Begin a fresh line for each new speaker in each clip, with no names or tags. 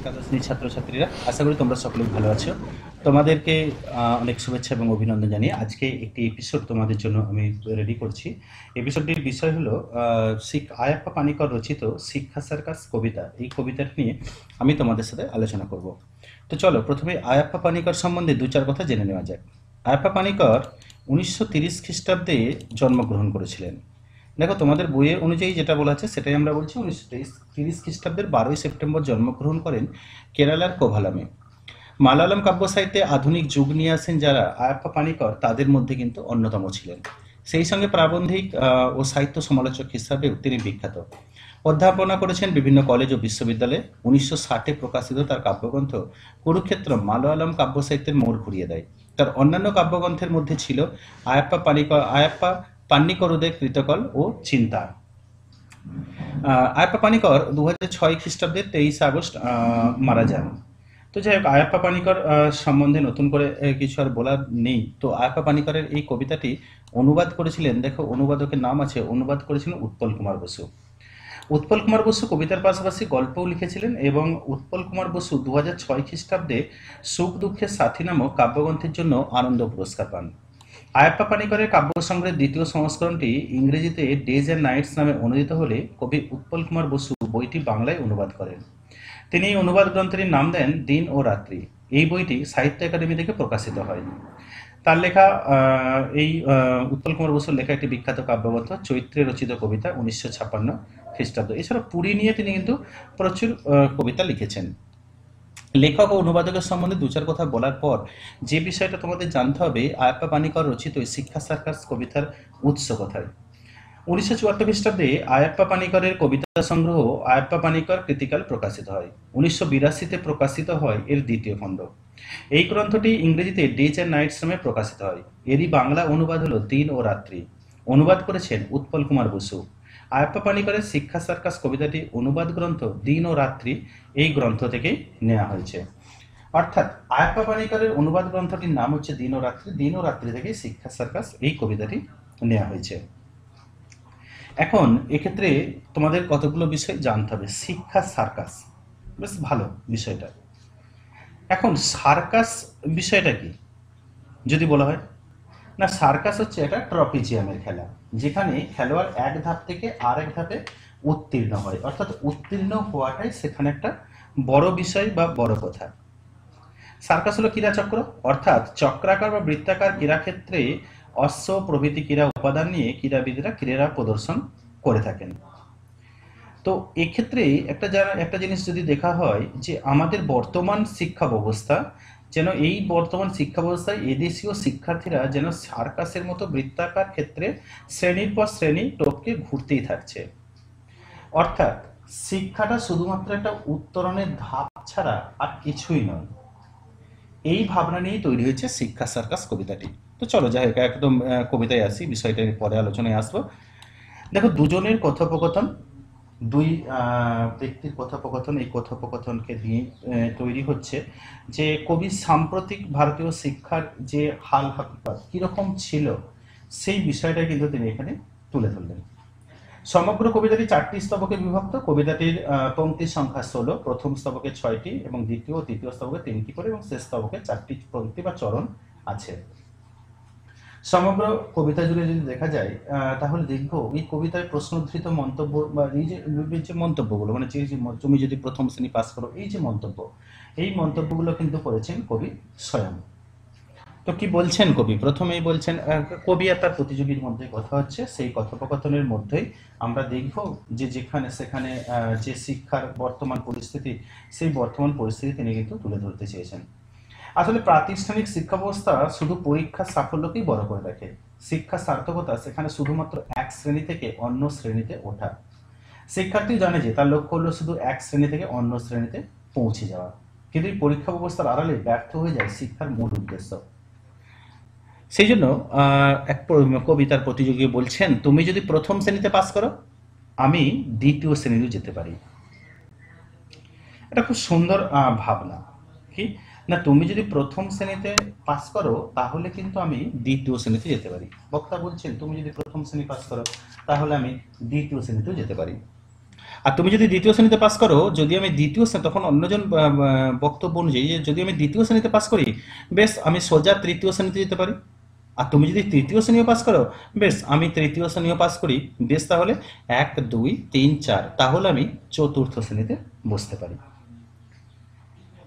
একাদশ শ্রেণীর ছাত্রছাত্রীরা, আশা করি তোমরা সকলেই ভালো আছো। তোমাদেরকে অনেক শুভেচ্ছা এবং অভিনন্দন জানিয়ে আজকে একটি এপিসোড তোমাদের জন্য আমি রেডি করছি। এপিসোডটির বিষয় হলো আয়াপ্পা পানিকর রচিত শিক্ষা সার্কাস কবিতা। এই কবিতাটি নিয়ে আমি তোমাদের সাথে আলোচনা করব। তো চলো প্রথমে আয়াপ্পা পানিকর সম্বন্ধে দু চার কথা জেনে নেওয়া যাক। আয়াপ্পা পানিকর 1930 খ্রিস্টাব্দে জন্মগ্রহণ করেছিলেন। দেখো তোমাদের বইয়ের অনুযায়ী যেটা বলা আছে সেটাই আমরা বলছি। 1930 খ্রিস্টাব্দের 12ই সেপ্টেম্বর জন্মগ্রহণ করেন কেরালার কোভালামে। মালায়ালাম কাব্য সাহিত্যে আধুনিক যুগ নিয়ে আসেন যারা, আয়াপ্পা পানিকর তাদের মধ্যে কিন্তু অন্যতম ছিলেন। সেই সঙ্গে প্রাবন্ধিক ও সাহিত্য সমালোচক হিসাবেও তিনি বিখ্যাত। অধ্যাপনা করেছেন বিভিন্ন কলেজ ও বিশ্ববিদ্যালয়ে। 1960-এ প্রকাশিত তার কাব্যগ্রন্থ কুরুক্ষেত্র মালয়ালম কাব্য সাহিত্যের মোড় ঘুরিয়ে দেয়। তার অন্যান্য কাব্যগ্রন্থের মধ্যে ছিল আয়াপ্পা পান্নিকরুদের কৃতকল ও চিন্তা। আয়াপ্পা পানিকর 2006 খ্রিস্টাব্দে 23 আগস্ট মারা যান। তো যাই হোক, আয়াপ্পা পানিকর সম্বন্ধে নতুন করে কিছু আর বলার নেই। তো আয়াপ্পা পানিকরের এই কবিতাটি অনুবাদ করেছিলেন, দেখো অনুবাদকের নাম আছে, অনুবাদ করেছিলেন উৎপল কুমার বসু। উৎপল কুমার বসু কবিতার পাশাপাশি গল্পও লিখেছিলেন এবং উৎপল কুমার বসু 2006 খ্রিস্টাব্দে সুখ দুঃখের সাথী নামক কাব্যগ্রন্থের জন্য আনন্দ পুরস্কার পান। আয়াপ্পা পানিকরের কাব্য সংগ্রহের দ্বিতীয় সংস্করণটি ইংরেজিতে ডেজ অ্যান্ড নাইটস নামে অনুদিত হলে কবি উৎপল কুমার বসু বইটি বাংলায় অনুবাদ করেন। তিনি এই অনুবাদ গ্রন্থটির নাম দেন দিন ও রাত্রি। এই বইটি সাহিত্য একাডেমি থেকে প্রকাশিত হয়। তার লেখা উৎপল কুমার বসুর লেখা একটি বিখ্যাত কাব্যগ্রন্থ চৈত্রে রচিত কবিতা 1956 খ্রিস্টাব্দ। এছাড়া পুরী নিয়ে তিনি কিন্তু প্রচুর কবিতা লিখেছেন। লেখক ও অনুবাদকের সম্বন্ধে দু চার কথা বলার পর যে বিষয়টা তোমাদের জানতে হবে, আয়াপ্পা পানিকর রচিত শিক্ষা সার্কাস কবিতার উৎস কোথায়। 1974 খ্রিস্টাব্দে আয়াপ্পা পানিকরের কবিতা সংগ্রহ আয়াপ্পা পানিকর কৃতিকাল প্রকাশিত হয়। 1982-তে প্রকাশিত হয় এর দ্বিতীয় খণ্ড। এই গ্রন্থটি ইংরেজিতে ডেজ অ্যান্ড নাইটস নামে প্রকাশিত হয়। এরই বাংলা অনুবাদ হলো দিন ও রাত্রি। অনুবাদ করেছেন উৎপল কুমার বসু। আয়াপ্পা পানিকরের শিক্ষা সার্কাস কবিতাটি অনুবাদ গ্রন্থ দিন ও রাত্রি এই গ্রন্থ থেকেই নেওয়া হয়েছে। অর্থাৎ আয়াপ্পা পানিকরের অনুবাদ গ্রন্থটির নাম হচ্ছে দিন ও রাত্রি। দিন ও রাত্রি থেকে শিক্ষা সার্কাস এই কবিতাটি নেওয়া হয়েছে। এখন এক্ষেত্রে তোমাদের কতগুলো বিষয় জানতে হবে। শিক্ষা সার্কাস বেশ ভালো বিষয়টা। এখন সার্কাস বিষয়টা কি যদি বলা হয়, না সার্কাস হচ্ছে একটা ট্রপিজিয়ামের খেলা, যেখানে খেলোয়াড় এক ধাপ থেকে আর এক ধাপে উত্তীর্ণ হয়। অর্থাৎ উত্তীর্ণ হওয়াটাই সেখানে একটা বড় বিষয় বা বড় কথা। সার্কাস হলো ক্রীড়াচক্র, অর্থাৎ চক্রাকার বা বৃত্তাকার ক্রীড়াক্ষেত্রে অশ্ব প্রভৃতি ক্রীড়া উপাদান নিয়ে ক্রীড়াবিদরা ক্রীড়া প্রদর্শন করে থাকেন। তো এক্ষেত্রে একটা জিনিস যদি দেখা হয় যে আমাদের বর্তমান শিক্ষা ব্যবস্থা যেন এই বর্তমান শিক্ষা ব্যবস্থায় এদেশীয় শিক্ষার্থীরা যেন সার্কাসের মতো বৃত্তাকার ক্ষেত্রে শ্রেণীর পর শ্রেণী টপকে ঘুরতেই থাকছে। অর্থাৎ শিক্ষাটা শুধুমাত্র একটা উত্তরণের ধাপ ছাড়া আর কিছুই নয়। এই ভাবনা নিয়েই তৈরি হয়েছে শিক্ষা সার্কাস কবিতাটি। তো চলো যাই হোক, একদম কবিতায় আসি, বিষয়টা পরে আলোচনায় আসবো। দেখো দুজনের কথোপকথন, দুই ব্যক্তির কথোপকথন, এই কথোপকথনকে নিয়ে তৈরি হচ্ছে যে কবির সাম্প্রতিক ভারতীয় শিক্ষার যে হাল হাকিকত কীরকম ছিল সেই বিষয়টা কিন্তু তিনি এখানে তুলে ধরলেন। সমগ্র কবিতাটি 4টি স্তবকে বিভক্ত। কবিতাটির পংক্তির সংখ্যা 16, প্রথম স্তবকে 6টি এবং দ্বিতীয় ও তৃতীয় স্তবকে 3টি করে এবং শেষ স্তবকে 4টি পংক্তি বা চরণ আছে। সমগ্র কবিতা জুড়ে যদি দেখা যায় তাহলে দেখবো এই কবিতায় প্রশ্নোদ্ধৃত মন্তব্য বা এই যে মন্তব্যগুলো, মানে যে তুমি যদি প্রথম শ্রেণী পাস করো, এই যে মন্তব্য, এই মন্তব্যগুলো কিন্তু করেছেন কবি স্বয়ং। তো কি বলছেন কবি? প্রথমেই বলছেন, কবি আর তার প্রতিযোগীর মধ্যে কথা হচ্ছে। সেই কথোপকথনের মধ্যেই আমরা দেখব যে যেখানে সেখানে যে শিক্ষার বর্তমান পরিস্থিতি, সেই বর্তমান পরিস্থিতি তিনি কিন্তু তুলে ধরতে চেয়েছেন। আসলে প্রাতিষ্ঠানিক শিক্ষা ব্যবস্থা শুধু পরীক্ষার সাফল্যকেই বড় করে রাখে। শিক্ষার সার্থকতা সেখানে শুধুমাত্র এক শ্রেণী থেকে অন্য শ্রেণীতে ওঠা। শিক্ষার্থী জানে যে তার লক্ষ্য হলো শুধু এক শ্রেণী থেকে অন্য শ্রেণীতে পৌঁছে যাওয়া, কিন্তু এই পরীক্ষা ব্যবস্থার আড়ালে ব্যর্থ হয়ে যায় শিক্ষার মূল উদ্দেশ্য। সেই জন্য এক কবিতার প্রতিযোগী বলছেন, তুমি যদি প্রথম শ্রেণীতে পাস করো, আমি দ্বিতীয় শ্রেণীতে যেতে পারি। এটা খুব সুন্দর ভাবনা। কি না, তুমি যদি প্রথম শ্রেণীতে পাস করো তাহলে কিন্তু আমি দ্বিতীয় শ্রেণীতে যেতে পারি। বক্তা বলছেন তুমি যদি প্রথম শ্রেণী পাস করো তাহলে আমি দ্বিতীয় শ্রেণীতেও যেতে পারি। আর তুমি যদি দ্বিতীয় শ্রেণীতে পাস করো, যদি আমি দ্বিতীয় শ্রেণী, তখন অন্যজন বক্তব্য অনুযায়ী যে যদি আমি দ্বিতীয় শ্রেণীতে পাস করি, বেশ আমি সোজা তৃতীয় শ্রেণীতে যেতে পারি। আর তুমি যদি তৃতীয় শ্রেণীও পাস করো, বেশ আমি তৃতীয় শ্রেণীও পাস করি, বেশ তাহলে 1 2 3 4, তাহলে আমি চতুর্থ শ্রেণীতে বসতে পারি।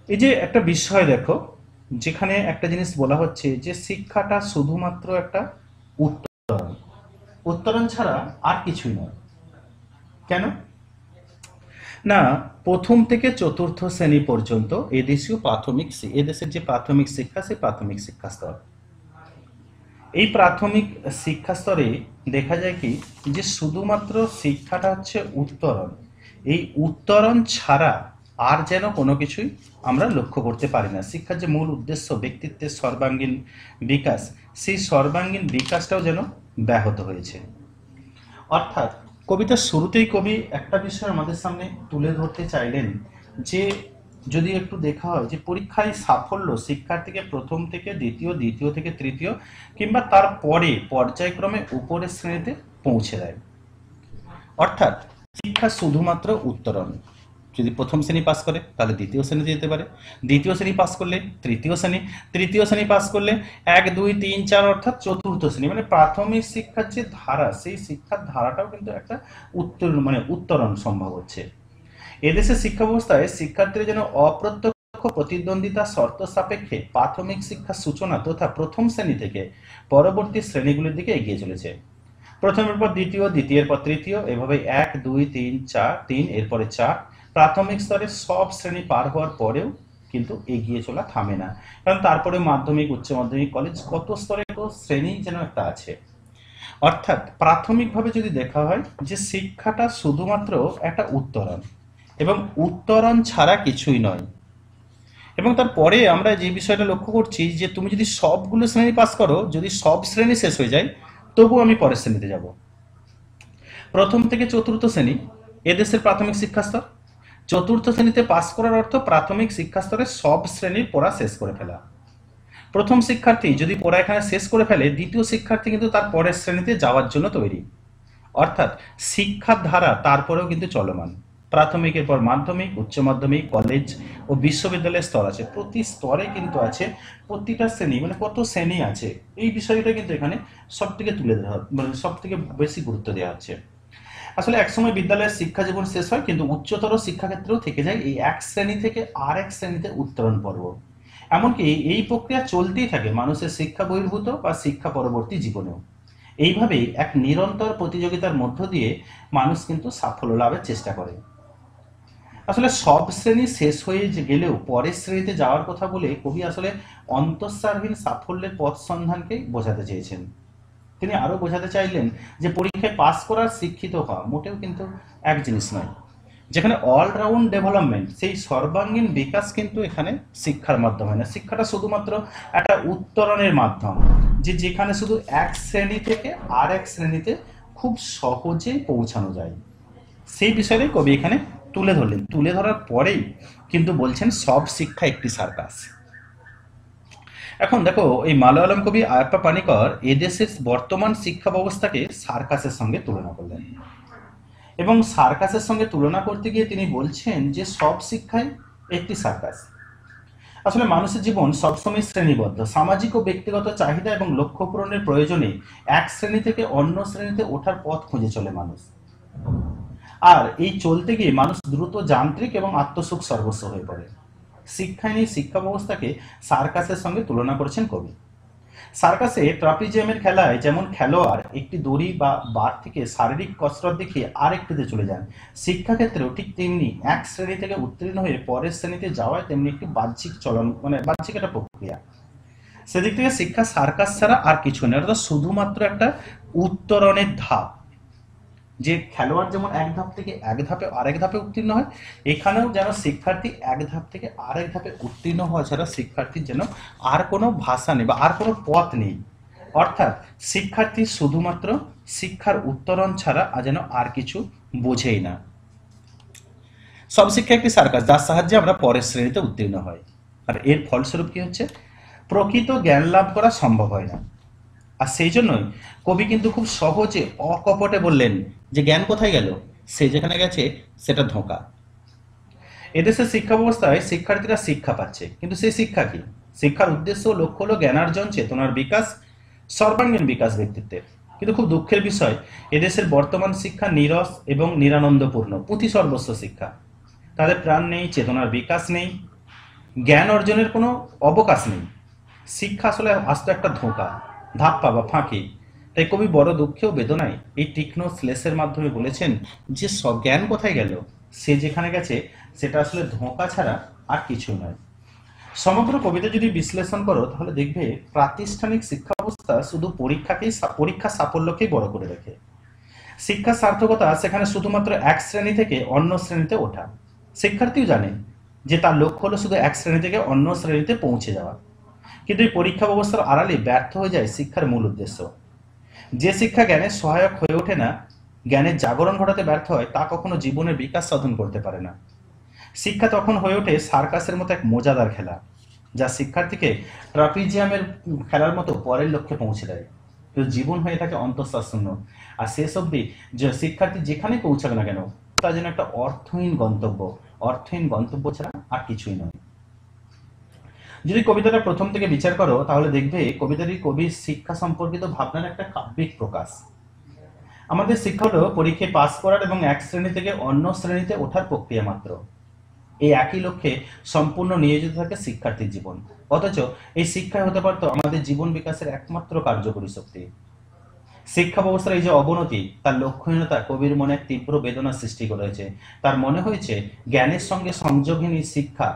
এই যে একটা বিষয় দেখো, যেখানে একটা জিনিস বলা হচ্ছে যে শিক্ষাটা শুধুমাত্র একটা উত্তরণ, উত্তরণ ছাড়া আর কিছুই নয়। কেন না, প্রথম থেকে চতুর্থ শ্রেণী পর্যন্ত এদেশীয় প্রাথমিক এদেশের যে প্রাথমিক শিক্ষা, সেই প্রাথমিক শিক্ষা স্তর, এই প্রাথমিক শিক্ষা স্তরে দেখা যায় কি যে শুধুমাত্র শিক্ষাটা হচ্ছে উত্তরণ। এই উত্তরণ ছাড়া আর যেন কোনো কিছুই আমরা লক্ষ্য করতে পারি না। শিক্ষার যে মূল উদ্দেশ্য ব্যক্তিত্বের সর্বাঙ্গীন বিকাশ, সেই সর্বাঙ্গীন বিকাশটাও যেন ব্যাহত হয়েছে। অর্থাৎ কবিতার শুরুতেই কবি একটা বিষয় আমাদের সামনে তুলে ধরতে চাইলেন যে যদি একটু দেখা হয় যে পরীক্ষায় সাফল্য শিক্ষার্থীকে প্রথম থেকে দ্বিতীয়, দ্বিতীয় থেকে তৃতীয় কিংবা তার পরে পর্যায়ক্রমে উপরের শ্রেণীতে পৌঁছে দেয়। অর্থাৎ শিক্ষা শুধুমাত্র উত্তরণ। যদি প্রথম শ্রেণী পাস করে তাহলে দ্বিতীয় শ্রেণীতে যেতে পারে, দ্বিতীয় শ্রেণী পাস করলে তৃতীয় শ্রেণী, তৃতীয় শ্রেণী পাস করলে 1 2 3 4 অর্থাৎ চতুর্থ শ্রেণী। মানে প্রাথমিক শিক্ষার যে ধারা, সেই শিক্ষার ধারাটাও কিন্তু একটা উত্তরণ সম্ভব হচ্ছে। এদেশের শিক্ষা ব্যবস্থায় শিক্ষার্থীরা যেন অপ্রত্যক্ষ প্রতিদ্বন্দ্বিতা শর্ত সাপেক্ষে প্রাথমিক শিক্ষার সূচনা তথা প্রথম শ্রেণী থেকে পরবর্তী শ্রেণীগুলির দিকে এগিয়ে চলেছে। প্রথমের পর দ্বিতীয়, দ্বিতীয়ের পর তৃতীয়, এভাবে 1 2 3 4, 3 এরপরে 4। প্রাথমিক স্তরের সব শ্রেণী পার হওয়ার পরেও কিন্তু এগিয়ে চলা থামে না, কারণ তারপরে মাধ্যমিক, উচ্চ মাধ্যমিক, কলেজ, কত স্তরে কত শ্রেণী যেন একটা আছে। অর্থাৎ প্রাথমিকভাবে যদি দেখা হয় যে শিক্ষাটা শুধুমাত্র একটা উত্তরণ এবং উত্তরণ ছাড়া কিছুই নয়। এবং তারপরে আমরা যে বিষয়টা লক্ষ্য করছি যে তুমি যদি সবগুলো শ্রেণী পাস করো, যদি সব শ্রেণী শেষ হয়ে যায়, তবু আমি পরের শ্রেণীতে যাব। প্রথম থেকে চতুর্থ শ্রেণী এদেশের প্রাথমিক শিক্ষা স্তর। চতুর্থ শ্রেণীতে পাস করার অর্থ প্রাথমিক শিক্ষা স্তরে সব শ্রেণীর পড়া শেষ করে ফেলা। প্রথম শিক্ষার্থী যদি পড়া এখানে শেষ করে ফেলে, দ্বিতীয় শিক্ষার্থী কিন্তু তার পরের শ্রেণীতে যাওয়ার জন্য তৈরি। অর্থাৎ শিক্ষার ধারা তারপরেও কিন্তু চলমান। প্রাথমিকের পর মাধ্যমিক, উচ্চ মাধ্যমিক, কলেজ ও বিশ্ববিদ্যালয়ের স্তর আছে। প্রতি স্তরে কিন্তু আছে প্রতিটা শ্রেণী, মানে কত শ্রেণী আছে, এই বিষয়টা কিন্তু এখানে সব থেকে তুলে ধরা, মানে সব থেকে বেশি গুরুত্ব দেওয়া হচ্ছে। আসলে একসময় বিদ্যালয়ের শিক্ষা জীবন শেষ হয়, কিন্তু উচ্চতর শিক্ষাক্ষেত্রেও থেকে যায় এই এক শ্রেণী থেকে আর এক শ্রেণীতে উত্তরণ পর্ব। এমনকি এই প্রক্রিয়া চলতেই থাকে মানুষের শিক্ষা বহির্ভূত বা শিক্ষা পরবর্তী জীবনেও। এইভাবেই এক নিরন্তর প্রতিযোগিতার মধ্য দিয়ে মানুষ কিন্তু সাফল্য লাভের চেষ্টা করে। আসলে সব শ্রেণী শেষ হয়ে গেলেও পরের শ্রেণীতে যাওয়ার কথা বলে কবি আসলে অন্তঃসারহীন সাফল্যের পথ সন্ধানকেই বোঝাতে চেয়েছেন। তিনি আরো বোঝাতে চাইলেন যে পরীক্ষায় পাস করার, শিক্ষিত হওয়া মোটেও কিন্তু এক জিনিস নয়। যেখানে অলরাউন্ড ডেভেলপমেন্ট, সেই সর্বাঙ্গীন বিকাশ কিন্তু এখানে শিক্ষার মাধ্যমে না। শিক্ষাটা শুধুমাত্র একটা উত্তরণের মাধ্যম, যেখানে শুধু এক শ্রেণী থেকে আর এক শ্রেণীতে খুব সহজেই পৌঁছানো যায়। সেই বিষয়টাই কবি এখানে তুলে ধরলেন। তুলে ধরার পরেই কিন্তু বলছেন সব শিক্ষা একটি সার্কাস। এখন দেখো, এই মালয়ালম কবি আয়াপ্পা পানিকর এদেশের বর্তমান শিক্ষা ব্যবস্থাকে সার্কাসের সঙ্গে তুলনা করলেন, এবং সার্কাসের সঙ্গে তুলনা করতে গিয়ে তিনি বলছেন যে সব শিক্ষাই একটি সার্কাস। আসলে মানুষের জীবন সবসময় শ্রেণীবদ্ধ। সামাজিক ও ব্যক্তিগত চাহিদা এবং লক্ষ্য পূরণের প্রয়োজনে এক শ্রেণী থেকে অন্য শ্রেণীতে ওঠার পথ খুঁজে চলে মানুষ। আর এই চলতে গিয়ে মানুষ দ্রুত যান্ত্রিক এবং আত্মসুখ সর্বস্ব হয়ে পড়ে। শিক্ষায় নিয়ে শিক্ষা ব্যবস্থাকে সার্কাসের সঙ্গে তুলনা করেছেন কবি। সার্কাসে ট্রাপিজিয়ামের খেলায় যেমন খেলোয়াড় একটি দড়ি বা বার থেকে শারীরিক কসরত দেখিয়ে আরেকটিতে চলে যান, শিক্ষাক্ষেত্রেও ঠিক তেমনি এক শ্রেণী থেকে উত্তীর্ণ হয়ে পরের শ্রেণীতে যাওয়ায় তেমনি একটি বাহ্যিক চলন, মানে বাহ্যিক একটা প্রক্রিয়া। সেদিক থেকে শিক্ষা সার্কাস ছাড়া আর কিছু নেই, অর্থাৎ শুধুমাত্র একটা উত্তরণের ধাপ। যে খেলোয়াড় যেমন এক ধাপ থেকে এক ধাপে আরেক ধাপে উত্তীর্ণ হয়, এখানেও যেন শিক্ষার্থী এক ধাপ থেকে আরেক ধাপে উত্তীর্ণ হওয়া ছাড়া শিক্ষার্থীর যেন আর কোনো ভাষা নেই বা আর কোনো পথ নেই। অর্থাৎ শিক্ষার্থী শুধুমাত্র শিক্ষার উত্তরণ ছাড়া যেন আর কিছু বোঝেই না। সব শিক্ষা একটি সার্কাস, যার সাহায্যে আমরা পরের শ্রেণীতে উত্তীর্ণ হয়। আর এর ফলস্বরূপ কি হচ্ছে? প্রকৃত জ্ঞান লাভ করা সম্ভব হয় না। আর সেই জন্যই কবি কিন্তু খুব সহজে অকপটে বললেন যে জ্ঞান কোথায় গেল? সে যেখানে গেছে সেটা ধোঁকা। এদেশের শিক্ষা ব্যবস্থায় শিক্ষার্থীরা শিক্ষা পাচ্ছে, কিন্তু সেই শিক্ষা কি? শিক্ষার উদ্দেশ্য ও লক্ষ্য হলো জ্ঞানার্জন, চেতনার বিকাশ, সর্বাঙ্গীন বিকাশ ব্যক্তিত্বের। কিন্তু খুব দুঃখের বিষয়, এদেশের বর্তমান শিক্ষা নীরস এবং নিরানন্দপূর্ণ, পুঁথি সর্বস্ব শিক্ষা। তাদের প্রাণ নেই, চেতনার বিকাশ নেই, জ্ঞান অর্জনের কোনো অবকাশ নেই। শিক্ষা আসলে আস্ত একটা ধোঁকা, ধাপ্পা বা ফাঁকি। তাই কবি বড় দুঃখে ও বেদনায় এই তীক্ষ্ণ শ্লেষের মাধ্যমে বলেছেন যে জ্ঞান কোথায় গেল, সে যেখানে গেছে সেটা আসলে ধোঁকা ছাড়া আর কিছু নয়। সমগ্র কবিতা যদি বিশ্লেষণ করো তাহলে দেখবে প্রাতিষ্ঠানিক শিক্ষা ব্যবস্থা শুধু পরীক্ষা সাফল্যকেই বড় করে রাখে। শিক্ষার সার্থকতা সেখানে শুধুমাত্র এক শ্রেণী থেকে অন্য শ্রেণীতে ওঠা। শিক্ষার্থীও জানে যে তার লক্ষ্য হলো শুধু এক শ্রেণী থেকে অন্য শ্রেণীতে পৌঁছে যাওয়া। কিন্তু এই পরীক্ষা ব্যবস্থার আড়ালে ব্যর্থ হয়ে যায় শিক্ষার মূল উদ্দেশ্য। যে শিক্ষা জ্ঞানের সহায়ক হয়ে ওঠে না, জ্ঞানের জাগরণ ঘটাতে ব্যর্থ হয়, তা কখনো জীবনের বিকাশ সাধন করতে পারে না। শিক্ষা তখন হয়ে ওঠে সার্কাসের মতো এক মজাদার খেলা, যা শিক্ষার্থীকে ট্রাপিজিয়ামের খেলার মতো পরের লক্ষ্যে পৌঁছে দেয়, কিন্তু জীবন হয়ে থাকে অন্তঃশ্বাসশূন্য। আর শেষ অবধি যে শিক্ষার্থী যেখানে পৌঁছাবে না কেন, তা যেন একটা অর্থহীন গন্তব্য ছাড়া আর কিছুই নয়। যদি কবিতাটা প্রথম থেকে বিচার করো তাহলে দেখবে কবিতাটি কবির শিক্ষা সম্পর্কিত ভাবনার একটা কাব্যিক প্রকাশ। আমাদের শিক্ষা হলো পরীক্ষায় পাস করার এবং এক শ্রেণী থেকে অন্য শ্রেণীতে ওঠার প্রক্রিয়া মাত্র। এই একই লক্ষ্যে সম্পূর্ণ নিয়োজিত থাকে শিক্ষার্থীর জীবন। অথচ এই শিক্ষায় হতে পারতো আমাদের জীবন বিকাশের একমাত্র কার্যকরী শক্তি। শিক্ষা ব্যবস্থার এই যে অবনতি, তার লক্ষ্যহীনতা কবির মনে এক তীব্র বেদনা সৃষ্টি করেছে। তার মনে হয়েছে জ্ঞানের সঙ্গে সংযোগহীন এই শিক্ষা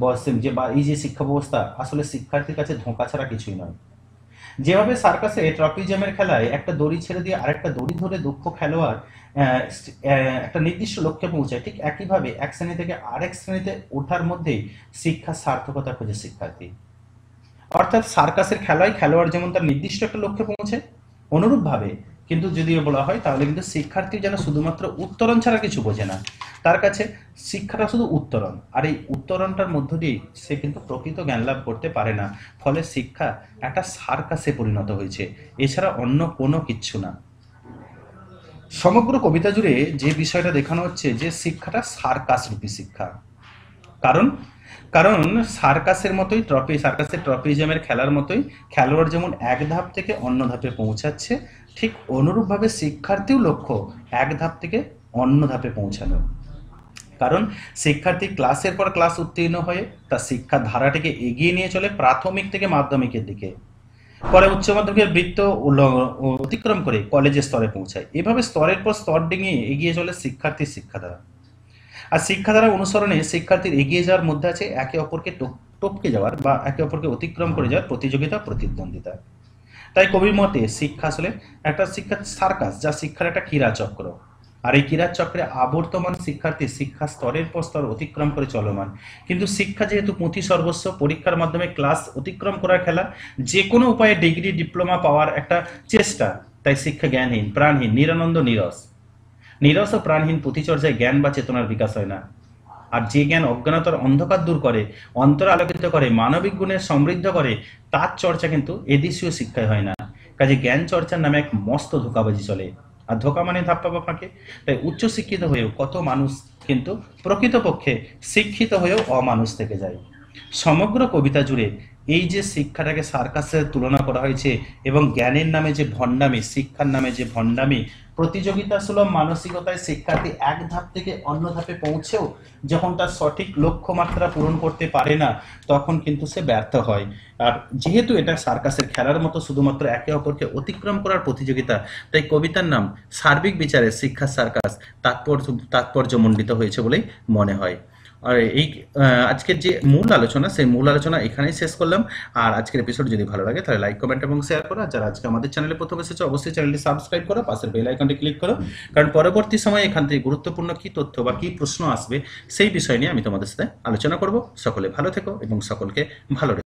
বা এই যে শিক্ষা ব্যবস্থা আসলে শিক্ষার্থীর কাছে ধোঁকা ছাড়া কিছুই নয়। যেভাবে সার্কাসে ট্রপিজমের খেলায় একটা দড়ি ছেড়ে দিয়ে আরেকটা দড়ি ধরে দক্ষ খেলোয়াড় একটা নির্দিষ্ট লক্ষ্যে পৌঁছায়, ঠিক একইভাবে এক শ্রেণী থেকে আরেক শ্রেণীতে ওঠার মধ্যেই শিক্ষার সার্থকতা খোঁজে শিক্ষার্থী। অর্থাৎ সার্কাসের খেলায় খেলোয়াড় যেমন তার নির্দিষ্ট একটা লক্ষ্যে পৌঁছে, অনুরূপভাবে কিন্তু যদি বলা হয় তাহলে কিন্তু শিক্ষার্থী যেন শুধুমাত্র উত্তরণ ছাড়া কিছু বোঝে না। তার কাছে শিক্ষাটা শুধু উত্তরণ, আর এই উত্তরণটার মধ্য দিয়ে সে কিন্তু প্রকৃত জ্ঞান লাভ করতে পারে না। ফলে শিক্ষা একটা সার্কাসে পরিণত হয়েছে, এছাড়া অন্য কোনো কিচ্ছু না। সমগ্র কবিতা জুড়ে যে বিষয়টা দেখানো হচ্ছে যে শিক্ষাটা সার্কাস রূপী শিক্ষা। কারণ কারণ সার্কাসের ট্রপিজমের খেলার মতোই খেলোয়াড় যেমন এক ধাপ থেকে অন্য ধাপে পৌঁছাচ্ছে, ঠিক অনুরূপভাবে শিক্ষার্থীও লক্ষ্য এক ধাপ থেকে অন্য ধাপে পৌঁছানো। কারণ শিক্ষার্থী ক্লাসের পর ক্লাস উত্তীর্ণ হয়ে তার শিক্ষার ধারাটিকে এগিয়ে নিয়ে চলে প্রাথমিক থেকে মাধ্যমিকের দিকে, পরে উচ্চ মাধ্যমিকের বৃত্ত অতিক্রম করে কলেজের স্তরে পৌঁছায়। এভাবে স্তরের পর স্তর ডিঙিয়ে এগিয়ে চলে শিক্ষার্থীর শিক্ষাধারা। আর শিক্ষাধারা অনুসরণে শিক্ষার্থীর এগিয়ে যাওয়ার মধ্যে আছে একে অপরকে টপকে যাওয়ার বা একে অপরকে অতিক্রম করে যাওয়ার প্রতিযোগিতা, প্রতিদ্বন্দ্বিতা। তাই কবির মতে শিক্ষা আসলে একটা শিক্ষার সার্কাস, যা শিক্ষার একটা ক্রীড়াচক্র। আর এই ক্রীড়াচক্রে আবর্তমান শিক্ষার্থী শিক্ষা স্তরের পর স্তর অতিক্রম করে চলমান। কিন্তু শিক্ষা যেহেতু পুঁথি সর্বস্ব, পরীক্ষার মাধ্যমে ক্লাস অতিক্রম করার খেলা, যে কোনো উপায়ে ডিগ্রি ডিপ্লোমা পাওয়ার একটা চেষ্টা, তাই শিক্ষা জ্ঞানহীন, প্রাণহীন, নিরানন্দ, নীরস ও প্রাণহীন পুঁথিচর্যায় জ্ঞান বা চেতনার বিকাশ হয় না। আর যে জ্ঞান অজ্ঞানতার অন্ধকার দূর করে, অন্তর আলোকিত করে, মানবিক গুণের সমৃদ্ধ করে, তার চর্চা কিন্তু এদেশীয় শিক্ষায় হয় না। কাজে জ্ঞান চর্চার নামে এক মস্ত ধোঁকাবাজি চলে। আর ধোঁকা মানে ধাপ্পা বা ফাঁকে। তাই উচ্চ শিক্ষিত হয়েও কত মানুষ কিন্তু প্রকৃতপক্ষে শিক্ষিত হয়েও অমানুষ থেকে যায়। সমগ্র কবিতা জুড়ে এই যে শিক্ষাটাকে সার্কাসের তুলনা করা হয়েছে এবং জ্ঞানের নামে যে ভণ্ডামি, শিক্ষার নামে যে ভণ্ডামি, প্রতিযোগিতা সুলভ মানসিকতায় শিক্ষার্থী এক ধাপ থেকে অন্য ধাপে পৌঁছেও যখন তার সঠিক লক্ষ্যমাত্রা পূরণ করতে পারে না, তখন কিন্তু সে ব্যর্থ হয়। আর যেহেতু এটা সার্কাসের খেলার মতো শুধুমাত্র একে অপরকে অতিক্রম করার প্রতিযোগিতা, তাই কবিতার নাম সার্বিক বিচারে শিক্ষার সার্কাস তাৎপর্যমণ্ডিত হয়েছে বলেই মনে হয়। আর এই আজকের যে মূল আলোচনা, সেই মূল আলোচনা এখানেই শেষ করলাম। আর আজকের এপিসোড যদি ভালো লাগে তাহলে লাইক, কমেন্ট এবং শেয়ার করো। আর যারা আজকে আমাদের চ্যানেলে প্রথম এসেছে অবশ্যই চ্যানেলটি সাবস্ক্রাইব করো, পাশের বেল আইকনটি ক্লিক করো, কারণ পরবর্তী সময়ে এখান থেকে গুরুত্বপূর্ণ কি তথ্য বা কি প্রশ্ন আসবে সেই বিষয় নিয়ে আমি তোমাদের সাথে আলোচনা করব। সকলে ভালো থেকো এবং সকলকে ভালো রেখো।